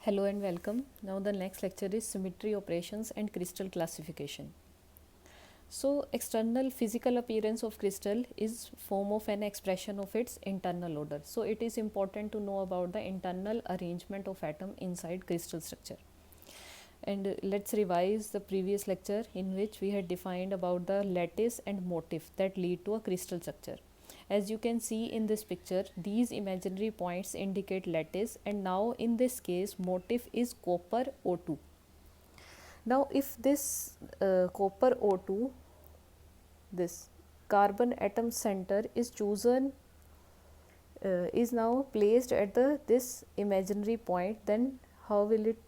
Hello and welcome. Now the next lecture is symmetry operations and crystal classification. So external physical appearance of crystal is form of an expression of its internal order. So it is important to know about the internal arrangement of atom inside crystal structure. And let's revise the previous lecture in which we had defined about the lattice and motif that lead to a crystal structure. As you can see in this picture, these imaginary points indicate lattice, and now in this case motif is copper O2. Now if this copper O2, this carbon atom center is chosen, is now placed at the this imaginary point, then how will it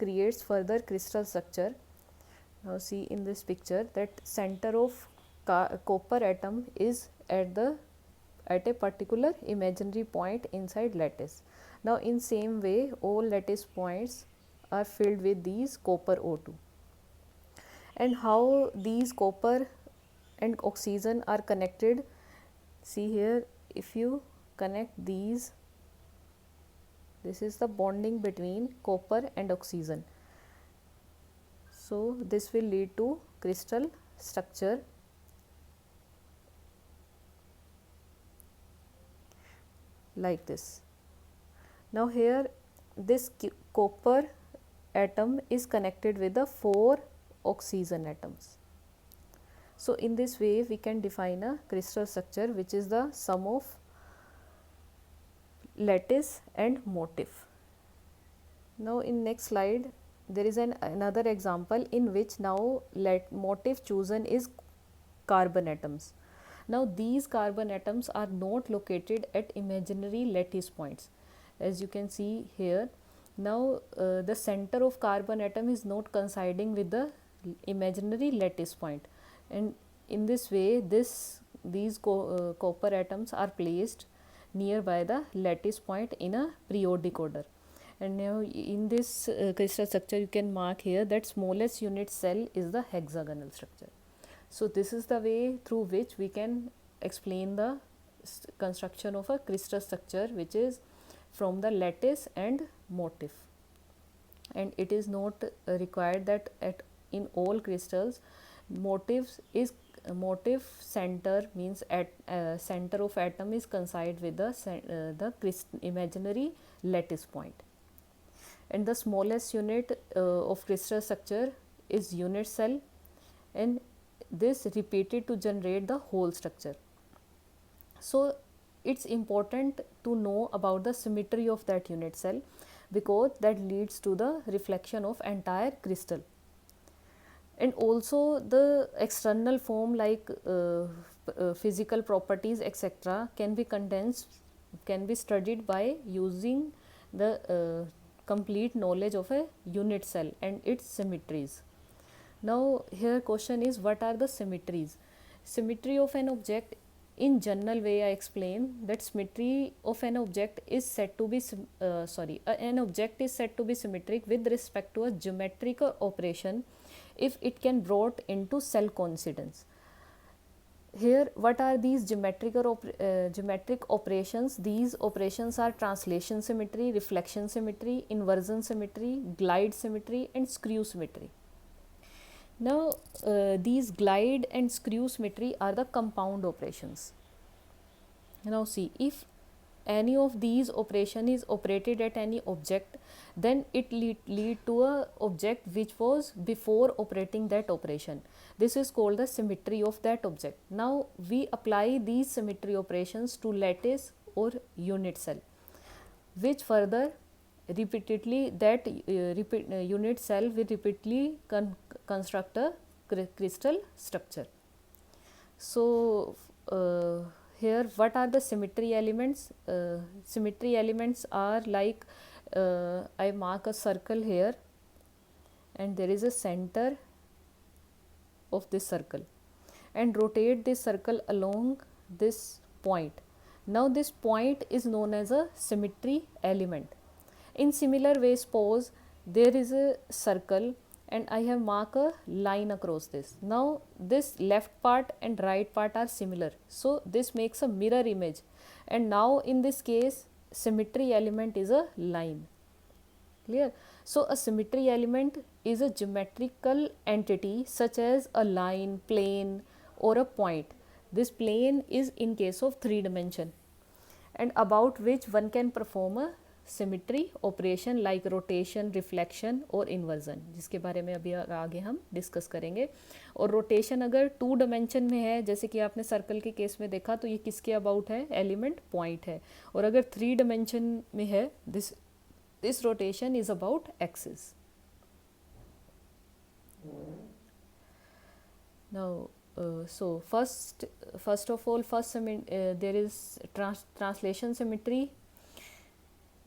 creates further crystal structure? Now see in this picture that center of copper atom is at a particular imaginary point inside lattice. Now in same way all lattice points are filled with these copper O2. And how these copper and oxygen are connected? See here, if you connect these, this is the bonding between copper and oxygen. So this will lead to crystal structure like this. Now here this copper atom is connected with the 4 oxygen atoms. So in this way we can define a crystal structure which is the sum of lattice and motif. Now in next slide there is another example in which now motif chosen is carbon atoms. Now these carbon atoms are not located at imaginary lattice points, as you can see here. Now the center of carbon atom is not coinciding with the imaginary lattice point, and in this way these copper atoms are placed nearby the lattice point in a periodic order. And now in this crystal structure you can mark here that smallest unit cell is the hexagonal structure. So this is the way through which we can explain the construction of a crystal structure which is from the lattice and motif. And it is not required that in all crystals motif center means at center of atom is coincide with the imaginary lattice point. And the smallest unit of crystal structure is unit cell, and this repeated to generate the whole structure. So it's important to know about the symmetry of that unit cell because that leads to the reflection of entire crystal. And also the external form like physical properties etc. can be studied by using the complete knowledge of a unit cell and its symmetries. Now here question is, what are the symmetries? Symmetry of an object, in general way I explain that symmetry of an object is said to be an object is said to be symmetric with respect to a geometrical operation if it can brought into cell coincidence. Here what are these geometric operations? These operations are translation symmetry, reflection symmetry, inversion symmetry, glide symmetry and screw symmetry. Now these glide and screw symmetry are the compound operations. Now see, if any of these operation is operated at any object, then it lead to a object which was before operating that operation. This is called the symmetry of that object. Now we apply these symmetry operations to lattice or unit cell, which further repeatedly that unit cell will repeatedly construct a crystal structure. So here what are the symmetry elements? Symmetry elements are like I mark a circle here and there is a center of this circle and rotate this circle along this point. Now this point is known as a symmetry element. In similar way, suppose there is a circle and I have marked a line across this. Now this left part and right part are similar, so this makes a mirror image, and now in this case symmetry element is a line. Clear? So a symmetry element is a geometrical entity such as a line, plane or a point. This plane is in case of 3 dimension and about which one can perform a symmetry operation like rotation, reflection और inversion, जिसके बारे में अभी आगे हम discuss करेंगे. और rotation अगर 2 डायमेंशन में है, जैसे कि आपने सर्कल के केस में देखा, तो ये किसके अबाउट है, एलिमेंट पॉइंट है. और अगर 3 डायमेंशन में है, this rotation is about axis. Now so first of all, there is translation symmetry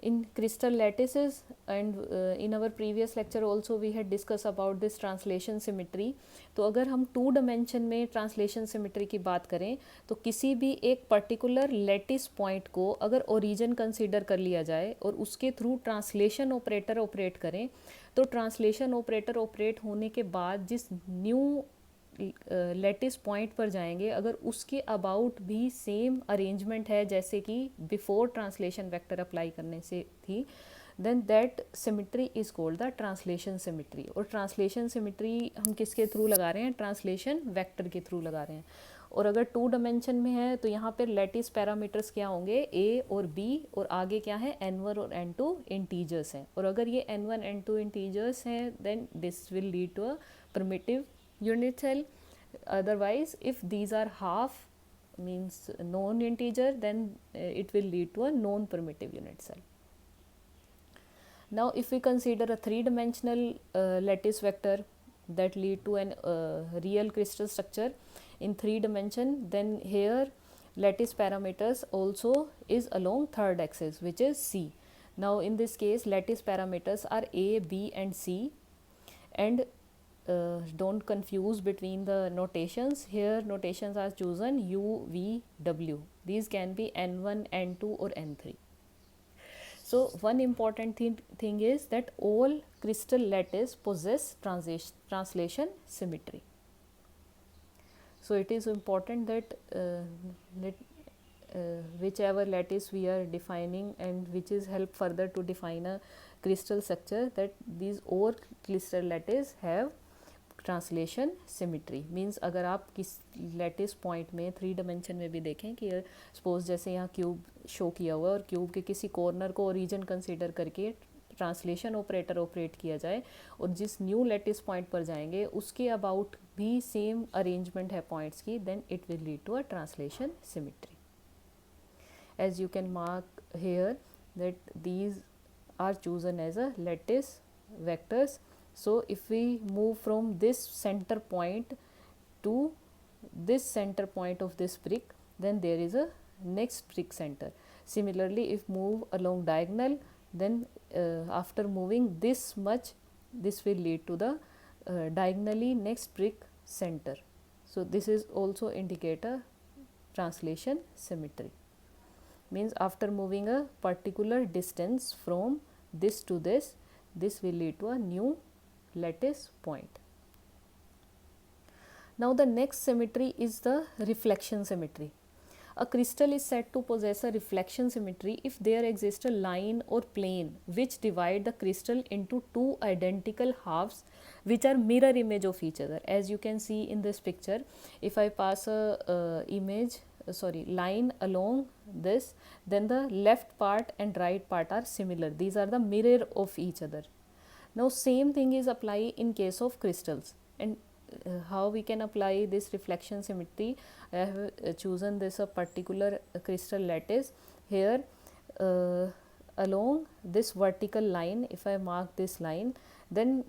in crystal lattices, and in our previous lecture also we had discussed about this translation symmetry. तो अगर हम 2 dimension में translation symmetry की बात करें, तो किसी भी एक पर्टिकुलर लैटिस पॉइंट को अगर ओरिजिन कंसीडर कर लिया जाए और उसके थ्रू ट्रांसलेशन ऑपरेटर ऑपरेट करें, तो ट्रांसलेशन ऑपरेटर ऑपरेट होने के बाद जिस न्यू लैटिस पॉइंट पर जाएंगे, अगर उसके अबाउट भी सेम अरेंजमेंट है जैसे कि बिफोर ट्रांसलेशन वेक्टर अप्लाई करने से थी, then that symmetry is called the translation symmetry. और ट्रांसलेशन सिमेट्री हम किसके थ्रू लगा रहे हैं, ट्रांसलेशन वेक्टर के थ्रू लगा रहे हैं. और अगर 2 डायमेंशन में है, तो यहाँ पर लैटिस पैरामीटर्स क्या होंगे, a और b, और आगे क्या है, n1 और n2 इंटीजर्स हैं. और अगर ये n1 n2 इंटीजर्स हैं, then this will lead to a primitive unit cell. Otherwise, if these are half, means non integer, then it will lead to a non primitive unit cell. Now if we consider a 3-dimensional lattice vector that lead to an real crystal structure in 3 dimension, then here lattice parameters also is along 3rd axis, which is c. Now in this case, lattice parameters are a, b and c, and don't confuse between the notations. Here notations are chosen u, v, w. These can be n1, n2 or n3. So one important thing is that all crystal lattice possess translation symmetry. So it is important that whichever lattice we are defining, and which is help further to define a crystal structure, that these all crystal lattice have translation symmetry. Means अगर आप किस lattice point में 3 dimension में भी देखें कि suppose जैसे यहाँ क्यूब शो किया हुआ है और क्यूब के किसी कॉर्नर को ओरिजिन कंसीडर करके ट्रांसलेशन ऑपरेटर ऑपरेट किया जाए और जिस न्यू लैटिस पॉइंट पर जाएंगे उसके अबाउट भी सेम अरेंजमेंट है पॉइंट्स की, then it will lead to a translation symmetry. As you can mark here that these are chosen as a lattice vectors. So if we move from this center point to this center point of this brick, then there is a next brick center. Similarly, if move along diagonal, then after moving this much, this will lead to the diagonally next brick center. So this is also indicate a translation symmetry. Means after moving a particular distance from this to this, this will lead to a new lattice point. Now the next symmetry is the reflection symmetry. A crystal is said to possess a reflection symmetry if there exists a line or plane which divide the crystal into 2 identical halves which are mirror image of each other. As you can see in this picture, if I pass a line along this, then the left part and right part are similar. These are the mirror of each other. Now same thing is applied in case of crystals, and how we can apply this reflection symmetry. I have chosen this a particular crystal lattice. Here along this vertical line, if I mark this line, then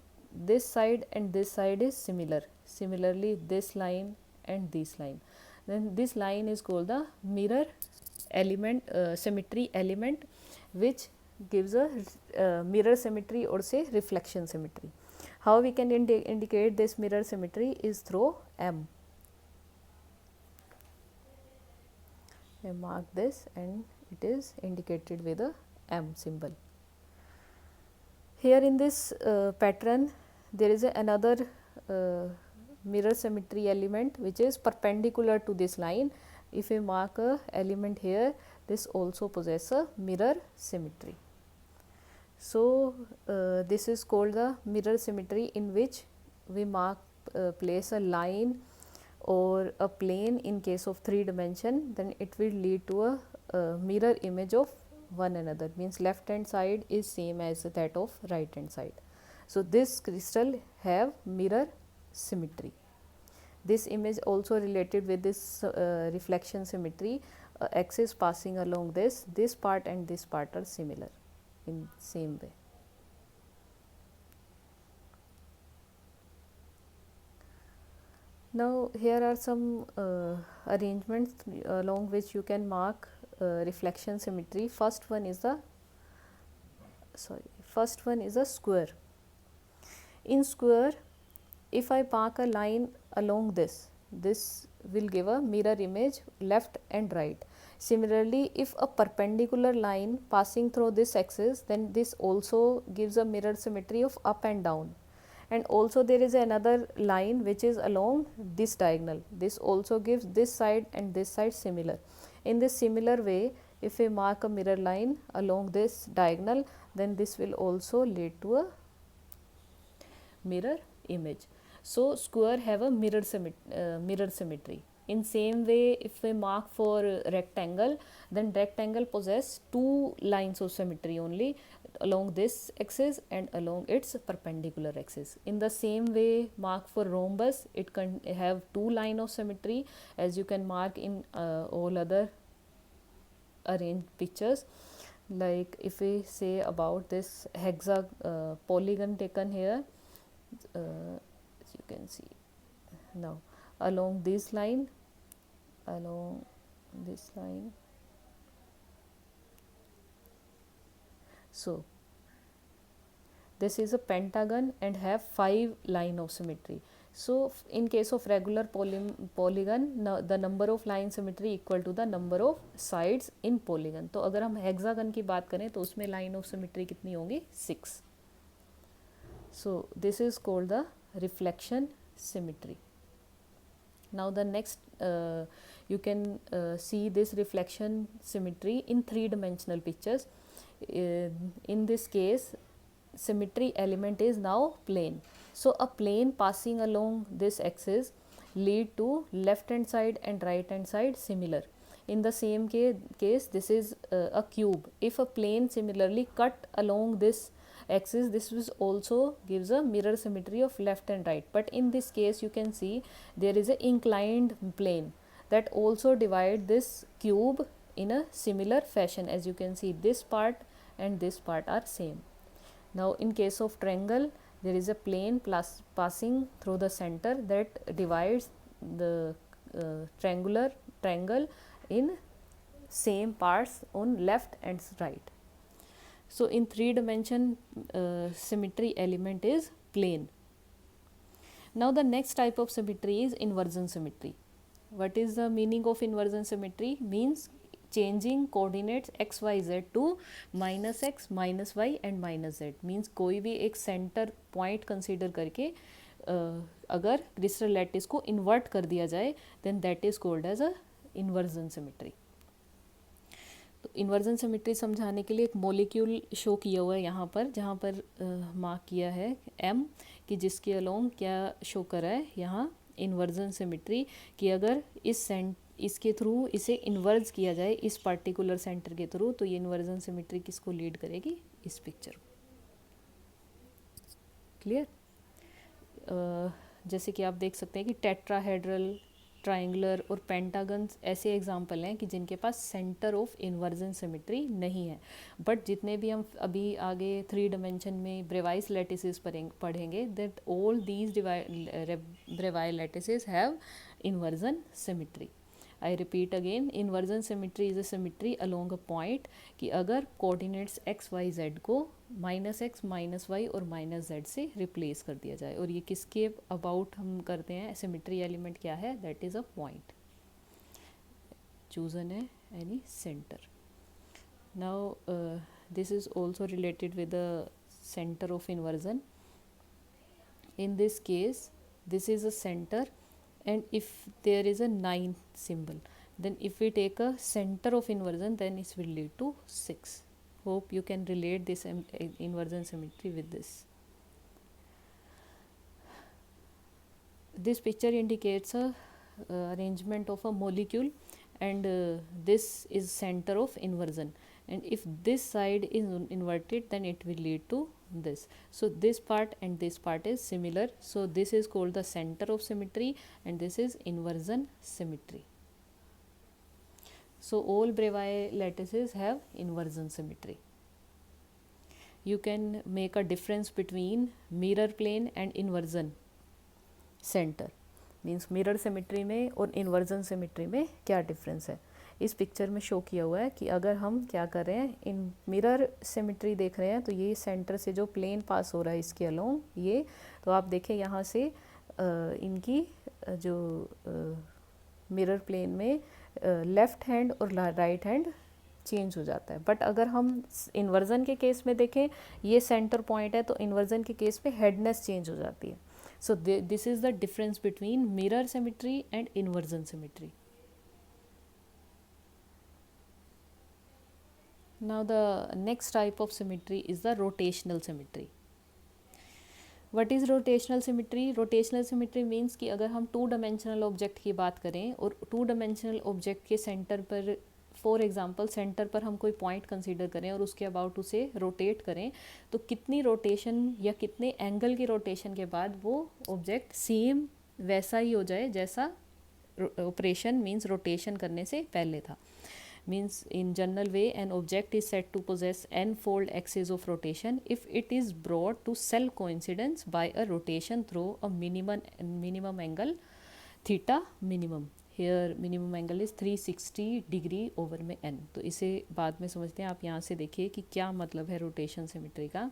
this side and this side is similar. Similarly this line and this line, then this line is called the mirror element, symmetry element, which gives a mirror symmetry or say reflection symmetry. How we can indicate this mirror symmetry is through M. I mark this and it is indicated with a M symbol. Here in this pattern there is another mirror symmetry element which is perpendicular to this line. If we mark a element here, this also possesses a mirror symmetry. So this is called the mirror symmetry, in which we mark place a line or a plane in case of 3 dimension, then it will lead to a mirror image of one another, means left hand side is same as that of right hand side. So this crystal have mirror symmetry. This image also related with this reflection symmetry, axis passing along this part and this part are similar in same way. Now here are some arrangements along which you can mark reflection symmetry. First one is a square. In square, if I mark a line along this will give a mirror image left and right. Similarly, if a perpendicular line passing through this axis, then this also gives a mirror symmetry of up and down. And also there is another line which is along this diagonal. This also gives this side and this side similar. In this similar way, if we mark a mirror line along this diagonal, then this will also lead to a mirror image. So square have a mirror symmetry. In same way, if we mark for rectangle, then rectangle possess two lines of symmetry only, along this axis and along its perpendicular axis. In the same way, mark for rhombus, it can have two line of symmetry, as you can mark in all other arranged pictures. Like if we say about this polygon taken here, as you can see now, along this line, so this is a pentagon and have 5 line of symmetry. So in case of regular polygon, the number of line symmetry equal to the number of sides in polygon. तो अगर हम hexagon की बात करें तो उसमें line of symmetry कितनी होगी? 6. So this is called the reflection symmetry. Now the next you can see this reflection symmetry in 3-dimensional pictures. In this case, symmetry element is now plane. So a plane passing along this axis lead to left hand side and right hand side similar. In the same case, this is a cube. If a plane similarly cut along this axis, this is also gives a mirror symmetry of left and right. But in this case, you can see there is an inclined plane that also divide this cube in a similar fashion. As you can see, this part and this part are same. Now in case of triangle, there is a plane passing through the center that divides the triangle in same parts on left and right. So in 3-dimension, symmetry element is plane. Now the next type of symmetry is inversion symmetry. What is the meaning of inversion symmetry? Means changing coordinates x y z to -x, -y and -z. Means कोई भी एक centre point consider करके अगर crystal lattice को invert कर दिया जाए, then that is called as a inversion symmetry. तो इन्वर्जन सिमेट्री समझाने के लिए एक मॉलिक्यूल शो किया हुआ है यहाँ पर, जहाँ पर मार्क किया है m, कि जिसके अलोंग क्या शो करा है यहाँ इन्वर्जन सिमेट्री, कि अगर इसके थ्रू इसे इन्वर्ज किया जाए इस पर्टिकुलर सेंटर के थ्रू, तो ये इन्वर्जन सिमेट्री किसको लीड करेगी? इस पिक्चर को. क्लियर? जैसे कि आप देख सकते हैं कि टेट्राहेड्रल, ट्रायंगुलर और पेंटागन्स ऐसे एग्जाम्पल हैं कि जिनके पास सेंटर ऑफ इन्वर्जन सिमेट्री नहीं है. बट जितने भी हम अभी आगे 3 डायमेंशन में ब्रेवाइस लैटिसेस पढ़ेंगे, that all these Bravais lattices have inversion symmetry. I repeat again, inversion symmetry is a symmetry along a point, कि अगर कोऑर्डिनेट्स एक्स वाई जेड को -x, -y और -z से रिप्लेस कर दिया जाए. और ये किसके अबाउट हम करते हैं? सिमेट्री एलिमेंट क्या है? That is a point chosen है any centre. Now this is also related with the centre of inversion. in this case, this is a center, and if there is a 9 symbol, then if we take a center of inversion, then it will lead to 6. Hope you can relate this inversion symmetry with this. This picture indicates a arrangement of a molecule, and this is center of inversion, and if this side is inverted then it will lead to this. So this part and this part is similar, so this is called the center of symmetry and this is inversion symmetry. So all Bravais lattices have inversion symmetry. You can make a difference between mirror plane and inversion centre, means mirror symmetry में और inversion symmetry में क्या difference है. इस picture में show किया हुआ है कि अगर हम क्या कर रहे हैं, इन मिरर सिमेट्री देख रहे हैं तो ये सेंटर से जो प्लेन पास हो रहा है इसके अलोंग ये, तो आप देखें यहाँ से इनकी जो मिरर प्लेन में लेफ़्ट हैंड और राइट हैंड चेंज हो जाता है. बट अगर हम इन्वर्जन के केस में देखें, ये सेंटर पॉइंट है, तो इन्वर्जन के केस में हेडनेस चेंज हो जाती है. So this is the difference between mirror symmetry and inversion symmetry. Now the next type of symmetry is the rotational symmetry. What is rotational symmetry? Rotational symmetry means कि अगर हम 2 dimensional object की बात करें और 2 dimensional object के center पर, for example centre पर हम कोई पॉइंट कंसीडर करें और उसके अबाउट उसे रोटेट करें, तो कितनी रोटेशन या कितने एंगल की रोटेशन के बाद वो ऑब्जेक्ट सेम वैसा ही हो जाए जैसा ऑपरेशन मीन्स रोटेशन करने से पहले था. Means in general way an object is set to possess n fold axis of rotation if it is brought to cell coincidence by a rotation through a minimum angle theta minimum. Here minimum angle is 360 degree over में n. तो इसे बाद में समझते हैं. आप यहाँ से देखिए कि क्या मतलब है रोटेशन सिमेट्री का,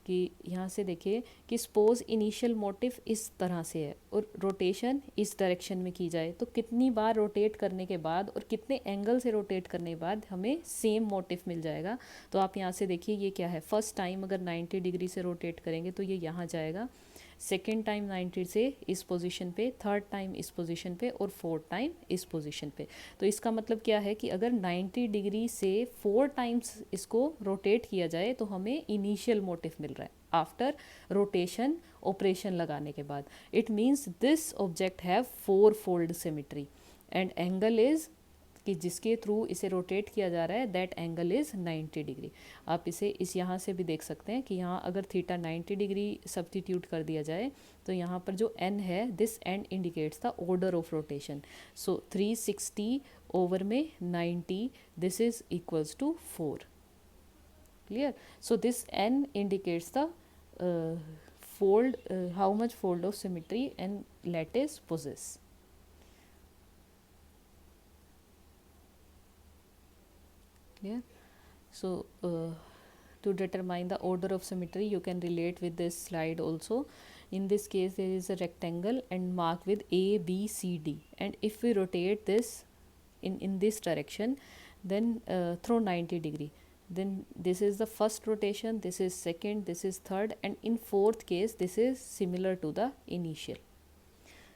कि यहाँ से देखिए कि सपोज इनिशियल मोटिव इस तरह से है और रोटेशन इस डायरेक्शन में की जाए, तो कितनी बार रोटेट करने के बाद और कितने एंगल से रोटेट करने के बाद हमें सेम मोटिव मिल जाएगा. तो आप यहाँ से देखिए ये क्या है, फर्स्ट टाइम अगर 90 डिग्री से रोटेट करेंगे तो ये यहाँ जाएगा, सेकेंड टाइम 90 से इस पोजीशन पे, थर्ड टाइम इस पोजीशन पे और फोर्थ टाइम इस पोजीशन पे. तो इसका मतलब क्या है कि अगर 90 डिग्री से 4 टाइम्स इसको रोटेट किया जाए तो हमें इनिशियल मोटिव मिल रहा है आफ्टर रोटेशन ऑपरेशन लगाने के बाद. It means this object have 4 fold symmetry and angle is कि जिसके थ्रू इसे रोटेट किया जा रहा है दैट एंगल इज़ 90 डिग्री. आप इसे इस यहाँ से भी देख सकते हैं कि यहाँ अगर थीटा 90 डिग्री सब्सटीट्यूट कर दिया जाए तो यहाँ पर जो n है, this n indicates the order of rotation. So 360 over में 90, this is equals to 4. Clear? So this n indicates the fold, how much fold of symmetry and lattice possess. Clear? So to determine the order of symmetry you can relate with this slide also. In this case there is a rectangle and marked with A, B, C, D, and if we rotate this in this direction then through 90 degree, then this is the first rotation, this is second, this is third, and in fourth case this is similar to the initial.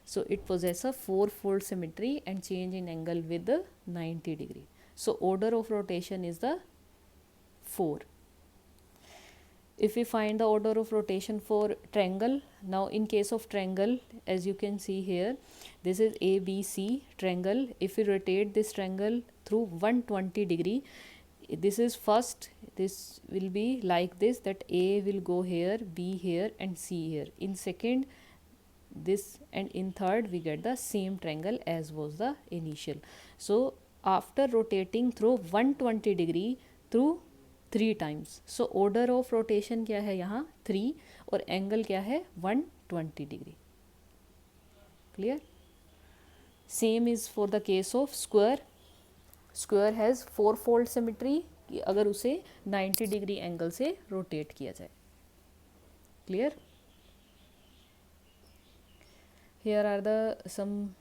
So it possesses a 4-fold symmetry and change in angle with the 90 degree. So order of rotation is the 4. If we find the order of rotation for triangle, now in case of triangle, as you can see here, this is ABC triangle. If we rotate this triangle through 120 degree, this is first, this will be like this, that A will go here, B here and C here. In second this, and in third we get the same triangle as was the initial. So after rotating through 120 degree through 3 times, so order of rotation क्या है यहाँ 3 और angle क्या है 120 degree. Clear? Same is for the case of square. Square has 4-fold symmetry कि अगर उसे 90 degree angle से rotate किया जाए. Clear? Here are the some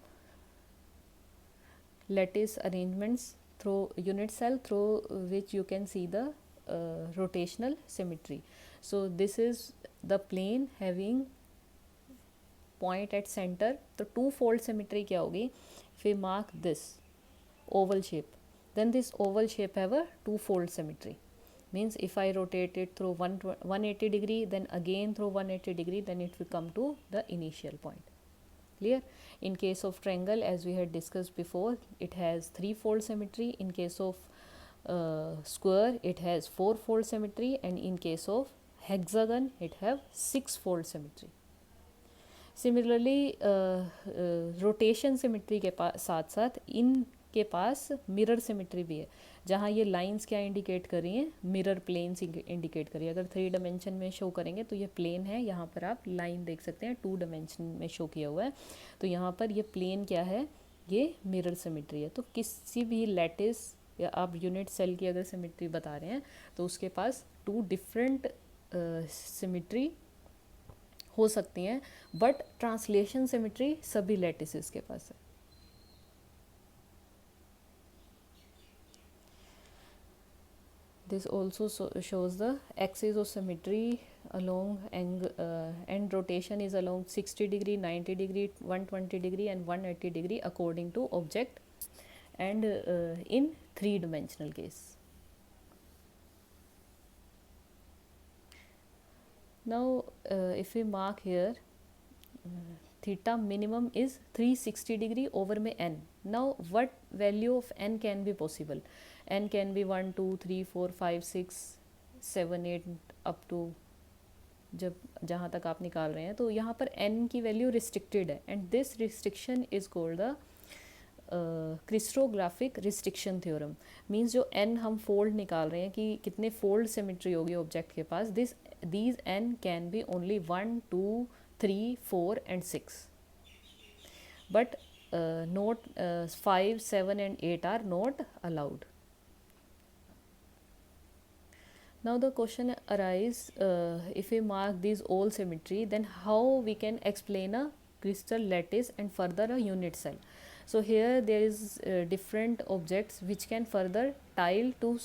lattice arrangements through unit cell through which you can see the rotational symmetry. So this is the plane having point at center. तो 2-fold symmetry क्या होगी? If we mark this oval shape, then this oval shape have a 2-fold symmetry. means if I rotate it through 180 degree, then again through 180 degree, then it will come to the initial point. Clear? In case of triangle, as we had discussed before, it has 3-fold symmetry. In case of square, it has 4-fold symmetry, and in case of hexagon, it have 6-fold symmetry. Similarly rotation symmetry के साथ साथ इनके पास mirror symmetry भी है, जहाँ ये lines क्या indicate कर रही हैं, मिरर प्लेन्स इंडिकेट कर रही है. अगर 3 डायमेंशन में शो करेंगे तो ये प्लेन है, यहाँ पर आप लाइन देख सकते हैं 2 डायमेंशन में शो किया हुआ है. तो यहाँ पर ये प्लेन क्या है, ये मिरर सिमिट्री है. तो किसी भी लैटिस या आप यूनिट सेल की अगर सिमिट्री बता रहे हैं तो उसके पास 2 डिफरेंट सिमिट्री हो सकती हैं, बट ट्रांसलेशन सिमिट्री सभी लैटिसेस के पास है. This also shows the axis of symmetry along and rotation is along 60 degree, 90 degree, 120 degree and 180 degree according to object and in 3-dimensional case. Now if we mark here theta minimum is 360 degree over में n. Now what value of n can be possible? N can be 1 2 3 4 5 6 7 8 up to जब जहाँ तक आप निकाल रहे हैं. तो यहाँ पर n की वैल्यू रिस्ट्रिक्टेड है, and this restriction is called the crystallographic restriction theorem. Means जो n हम फोल्ड निकाल रहे हैं कि कितने फोल्ड सिमिट्री होगी ऑब्जेक्ट के पास, these n can be only 1 2 3 4 and 6, but not 5 7 and 8 are not allowed. Now the question arises, if we mark these all symmetry, then how we can explain a crystal lattice and further a unit cell. So here there is different objects which can further tile to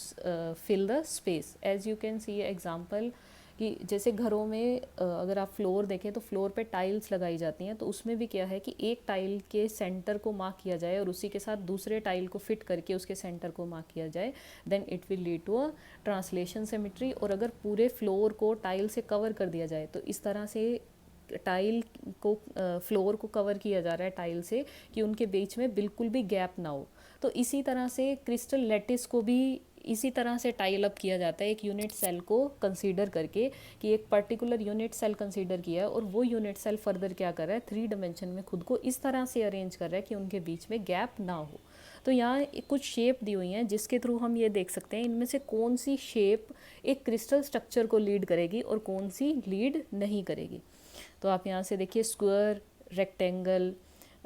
fill the space. As you can see example कि जैसे घरों में अगर आप floor देखें तो floor पे tiles लगाई जाती हैं, तो उसमें भी क्या है कि एक टाइल के सेंटर को मार्क किया जाए और उसी के साथ दूसरे टाइल को फिट करके उसके सेंटर को मार्क किया जाए, then it will lead to a translation symmetry. और अगर पूरे फ्लोर को टाइल से कवर कर दिया जाए, तो इस तरह से टाइल को फ्लोर को कवर किया जा रहा है टाइल से कि उनके बीच में बिल्कुल भी गैप ना हो. तो इसी तरह से क्रिस्टल लैटिस को भी इसी तरह से टाइल अप किया जाता है, एक यूनिट सेल को कंसीडर करके कि एक पर्टिकुलर यूनिट सेल कंसीडर किया है और वो यूनिट सेल फर्दर क्या कर रहा है, 3 डायमेंशन में खुद को इस तरह से अरेंज कर रहा है कि उनके बीच में गैप ना हो. तो यहाँ कुछ शेप दी हुई हैं जिसके थ्रू हम ये देख सकते हैं इनमें से कौन सी शेप एक क्रिस्टल स्ट्रक्चर को लीड करेगी और कौन सी लीड नहीं करेगी. तो आप यहाँ से देखिए square, rectangle,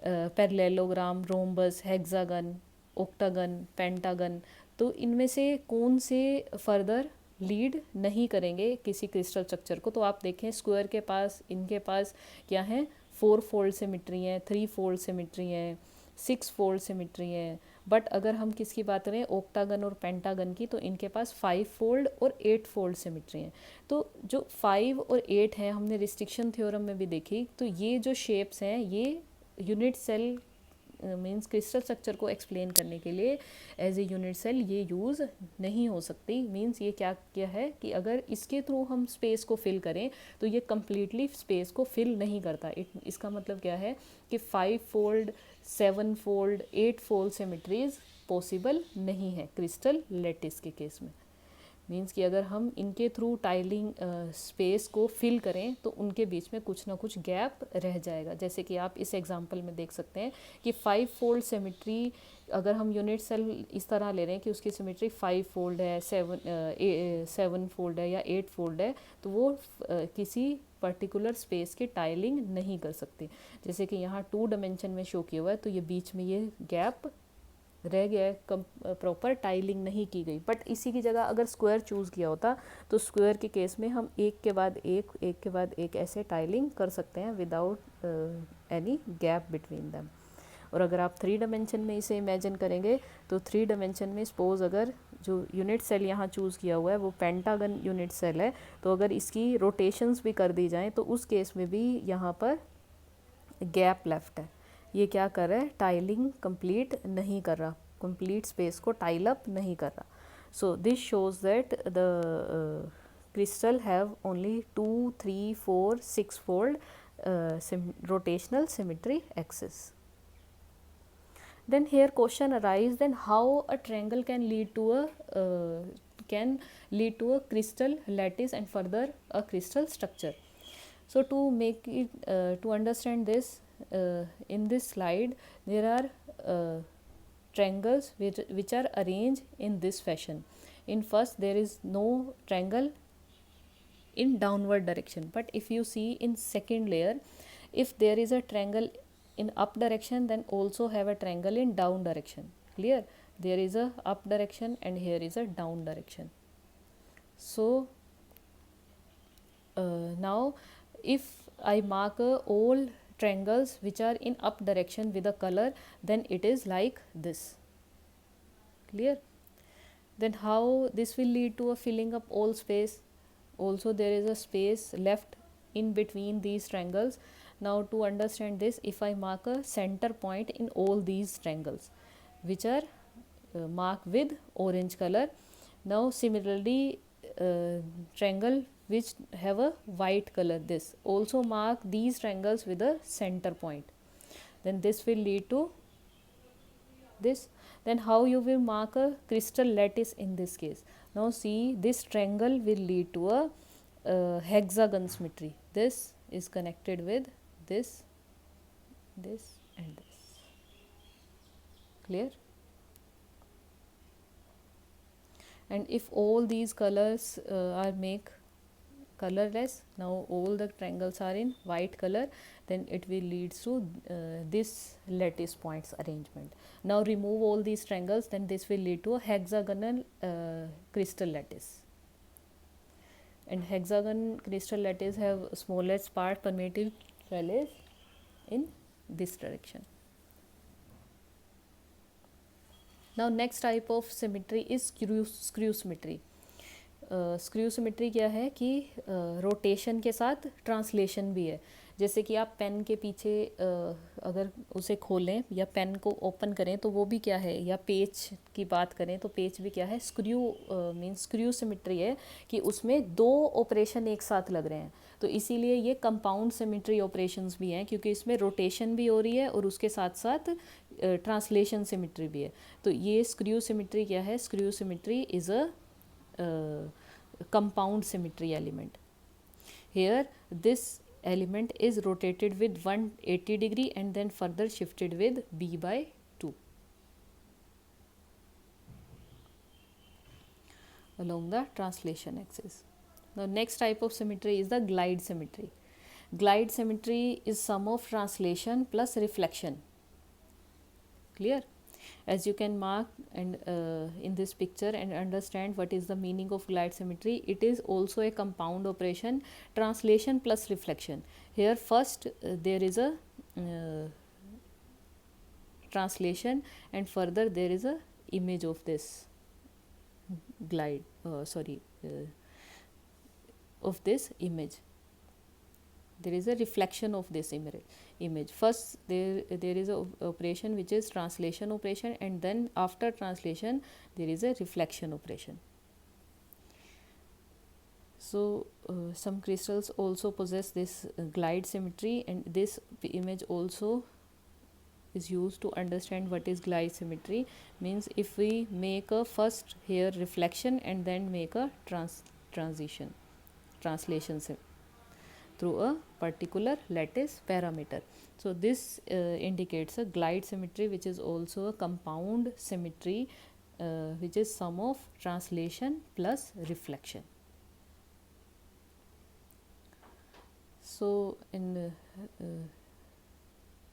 parallelogram, rhombus, hexagon, octagon, pentagon. तो इनमें से कौन से फर्दर लीड नहीं करेंगे किसी क्रिस्टल स्ट्रक्चर को. तो आप देखें स्क्वायर के पास इनके पास क्या है, 4 फोल्ड सिमिट्री हैं, 3 फोल्ड सिमिट्री हैं, 6 फोल्ड सिमिट्री हैं. बट अगर हम किसकी बात करें, ऑक्टागन और पेंटागन की, तो इनके पास 5 फोल्ड और 8 फोल्ड सिमिट्री हैं. तो जो 5 और 8 हैं हमने रिस्ट्रिक्शन थ्योरम में भी देखी. तो ये जो शेप्स हैं ये unit cell means crystal structure को एक्सप्लेन करने के लिए एज ए यूनिट सेल ये यूज़ नहीं हो सकती. मीन्स ये क्या है कि अगर इसके थ्रू हम स्पेस को फिल करें तो ये कम्प्लीटली स्पेस को फिल नहीं करता. इसका मतलब क्या है कि 5 fold, 7 fold, 8 fold symmetries possible नहीं है क्रिस्टल लैटिस के केस में. मीन्स कि अगर हम इनके थ्रू टाइलिंग स्पेस को फिल करें तो उनके बीच में कुछ ना कुछ गैप रह जाएगा. जैसे कि आप इस एग्जांपल में देख सकते हैं कि 5 फोल्ड सिमिट्री अगर हम यूनिट सेल इस तरह ले रहे हैं कि उसकी सिमिट्री 5 फोल्ड है, 7 फोल्ड है या 8 फोल्ड है, तो वो किसी पर्टिकुलर स्पेस की टाइलिंग नहीं कर सकती. जैसे कि यहाँ 2 डायमेंशन में शो किया हुआ है, तो ये बीच में ये गैप रह गया है, प्रॉपर टाइलिंग नहीं की गई. बट इसी की जगह अगर स्क्वायर चूज़ किया होता तो स्क्वायर के केस में हम एक के बाद एक ऐसे टाइलिंग कर सकते हैं without any gap between them. और अगर आप 3 डायमेंशन में इसे इमेजिन करेंगे तो 3 डायमेंशन में सपोज अगर जो यूनिट सेल यहाँ चूज़ किया हुआ है वो पेंटागन यूनिट सेल है, तो अगर इसकी रोटेशंस भी कर दी जाएँ तो उस केस में भी यहाँ पर गैप लेफ्ट है. ये क्या कर रहा है, टाइलिंग कंप्लीट नहीं कर रहा, कंप्लीट स्पेस को टाइल अप नहीं कर रहा. So this shows that the crystal have only 2, 3, 4, 6 fold rotational symmetry axis. Then here question arise, then how a triangle can lead to a crystal lattice and further a crystal structure. So to make it to understand this, in this slide there are triangles which are arranged in this fashion. In first there is no triangle in downward direction, but if you see in second layer, if there is a triangle in up direction, then also have a triangle in down direction. Clear? There is a up direction and here is a down direction. So now if I mark all triangles which are in up direction with a color, then it is like this. Clear? Then how this will lead to a filling up all space? Also there is a space left in between these triangles. Now to understand this, if I mark a center point in all these triangles which are marked with orange color. Now similarly triangle which have a white color, this also mark these triangles with a center point, then this will lead to this. Then how you will mark a crystal lattice in this case? Now see, this triangle will lead to a hexagon symmetry. This is connected with this, this and this. Clear? And if all these colors are make colorless, now all the triangles are in white color, then it will lead to this lattice points arrangement. Now remove all these triangles, then this will lead to a hexagonal crystal lattice. And hexagon crystal lattice have smallest part permitted trellis in this direction. Now next type of symmetry is screw symmetry. Screw symmetry क्या है कि rotation के साथ translation भी है. जैसे कि आप पेन के पीछे अगर उसे खोलें या पेन को ओपन करें तो वो भी क्या है, या पेज की बात करें तो पेज भी क्या है, स्क्रू मीन्स स्क्रू सिमेट्री है कि उसमें दो ऑपरेशन एक साथ लग रहे हैं. तो इसीलिए ये कंपाउंड सिमेट्री ऑपरेशंस भी हैं, क्योंकि इसमें रोटेशन भी हो रही है और उसके साथ साथ ट्रांसलेशन सिमेट्री भी है. तो ये स्क्रू सिमेट्री क्या है? Screw symmetry is a compound symmetry element. Here this element is rotated with 180 degree and then further shifted with b by 2 along the translation axis. Now next type of symmetry is the glide symmetry. Glide symmetry is sum of translation plus reflection. Clear? As you can mark and in this picture and understand what is the meaning of glide symmetry, it is also a compound operation, translation plus reflection. Here first there is a translation and further there is a image of this glide of this image. There is a reflection of this image. First there is a operation which is translation operation, and then after translation there is a reflection operation. So some crystals also possess this glide symmetry, and this image also is used to understand what is glide symmetry. Means if we make a first here reflection and then make a translation through a particular lattice parameter. So this indicates a glide symmetry, which is also a compound symmetry, which is sum of translation plus reflection. So in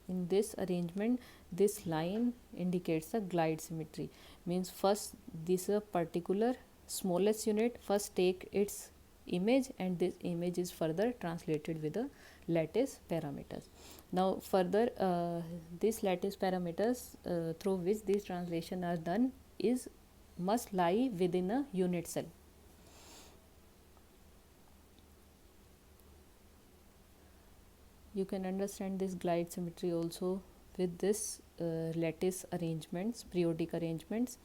this arrangement, this line indicates a glide symmetry. Means first this a particular smallest unit first take its image, and this image is further translated with the lattice parameters. Now further these lattice parameters through which these translation are done must lie within a unit cell. You can understand this glide symmetry also with this lattice arrangements, periodic arrangements.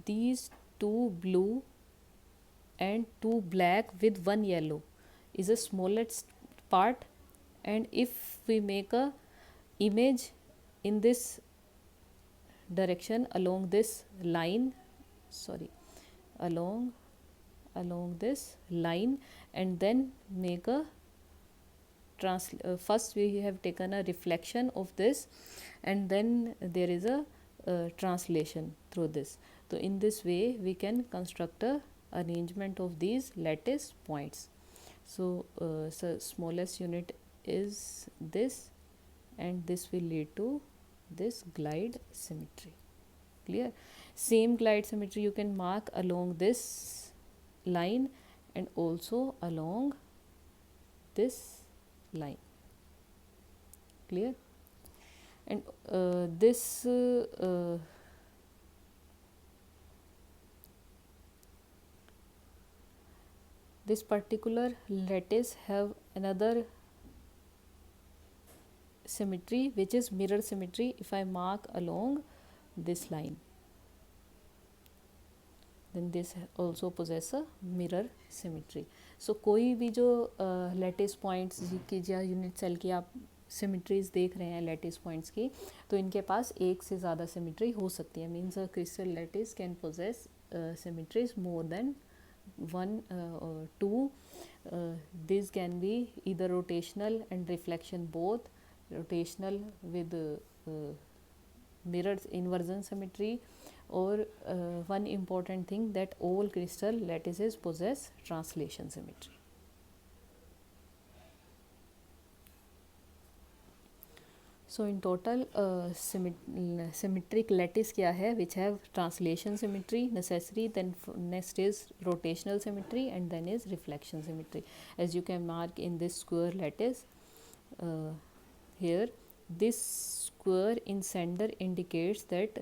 these two blue and two black with one yellow is the smallest part, and if we make a image in this direction along this line, sorry, along this line, and then make a first we have taken a reflection of this, and then there is a translation through this. So in this way we can construct a arrangement of these lattice points. So, smallest unit is this, and this will lead to this glide symmetry. Clear? Same glide symmetry you can mark along this line and also along this line. Clear? And this particular lattice have another symmetry which is mirror symmetry. If I mark along this line, then this also possess a mirror symmetry. So कोई भी जो lattice points की या unit cell की आप symmetries देख रहे हैं लैटिस पॉइंट्स की, तो इनके पास एक से ज़्यादा सिमिट्री हो सकती है. Means a crystal lattice can possess symmetries more than one or two. These can be either rotational and reflection both, rotational with mirror inversion symmetry, or one important thing that all crystal lattices possess translation symmetry. So in total symmetric lattice क्या है, which have translation symmetry necessary, then next is rotational symmetry, and then is reflection symmetry. As you can mark in this square lattice here, this square in center indicates that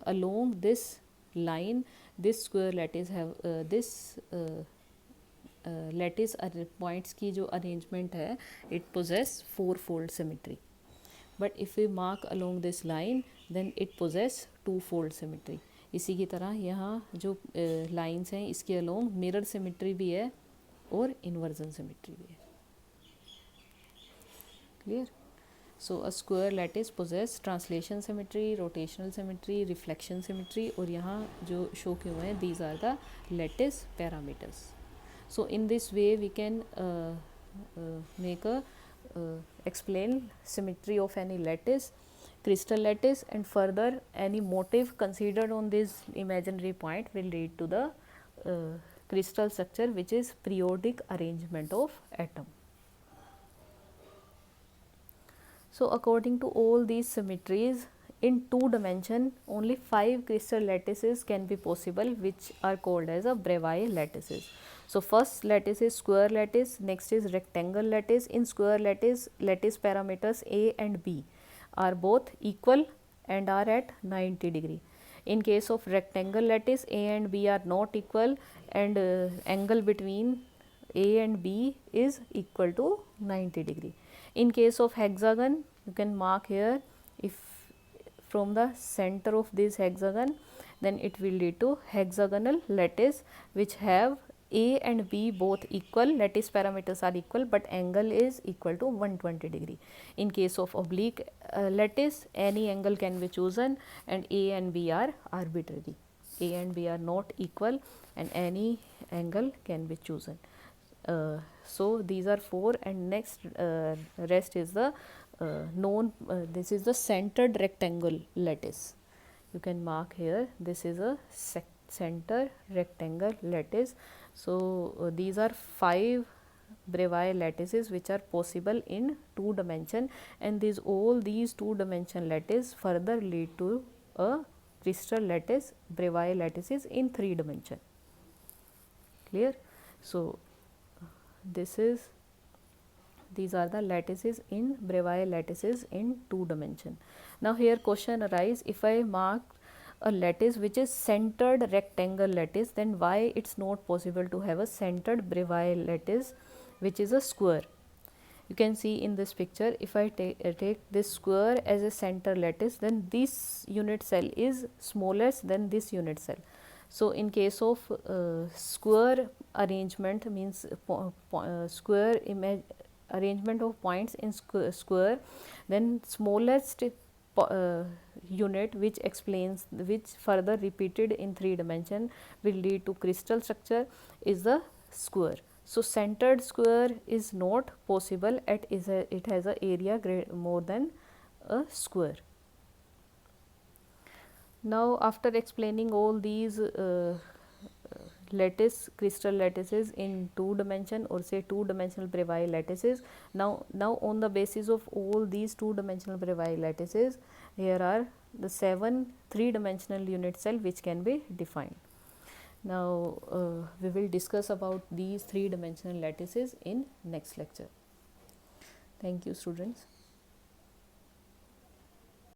along this line this square lattice have this lattice points की जो arrangement है, it possess four-fold symmetry. But if we mark along this line, then it possess two-fold symmetry. इसी की तरह यहाँ जो lines हैं इसके along mirror symmetry भी है और inversion symmetry भी है. Clear? So a square lattice possess translation symmetry, rotational symmetry, reflection symmetry, और यहाँ जो show किए हुए हैं these are the lattice parameters. So in this way we can make a explain symmetry of any lattice, crystal lattice, and further any motive considered on this imaginary point will lead to the crystal structure, which is periodic arrangement of atom. So according to all these symmetries, in two dimension only 5 crystal lattices can be possible, which are called as a Bravais lattices. So first lattice is square lattice, next is rectangle lattice. In square lattice, lattice parameters A and B are both equal and are at 90 degree. In case of rectangle lattice, A and B are not equal, and angle between A and B is equal to 90 degree. In case of hexagon, you can mark here, if from the center of this hexagon, then it will lead to hexagonal lattice, which have A and B both equal, lattice parameters are equal, but angle is equal to 120 degree. In case of oblique lattice, any angle can be chosen, and A and B are arbitrary. A and B are not equal, and any angle can be chosen. So these are 4, and next rest is the this is the centered rectangle lattice. You can mark here, this is a center rectangle lattice. So these are 5 Bravais lattices which are possible in 2 dimension, and all these 2 dimension lattice further lead to a crystal lattice, Bravais lattices in 3 dimension. Clear? So these are the lattices in Bravais lattices in 2 dimension. Now here question arise, if I mark a lattice which is centered rectangle lattice, then why it's not possible to have a centered Bravais lattice which is a square? You can see in this picture, if I take this square as a center lattice, then this unit cell is smallest than this unit cell. So in case of square arrangement, means square image arrangement of points in square, then smallest unit which explains, which further repeated in 3 dimension will lead to crystal structure, is the square. So centered square is not possible at it has a area more than a square. Now after explaining all these lattice crystal lattices in 2 dimension, or say 2 dimensional Bravais lattices, now on the basis of all these 2 dimensional Bravais lattices, here are the 7 3 dimensional unit cell which can be defined. Now we will discuss about these 3 dimensional lattices in next lecture. Thank you, students.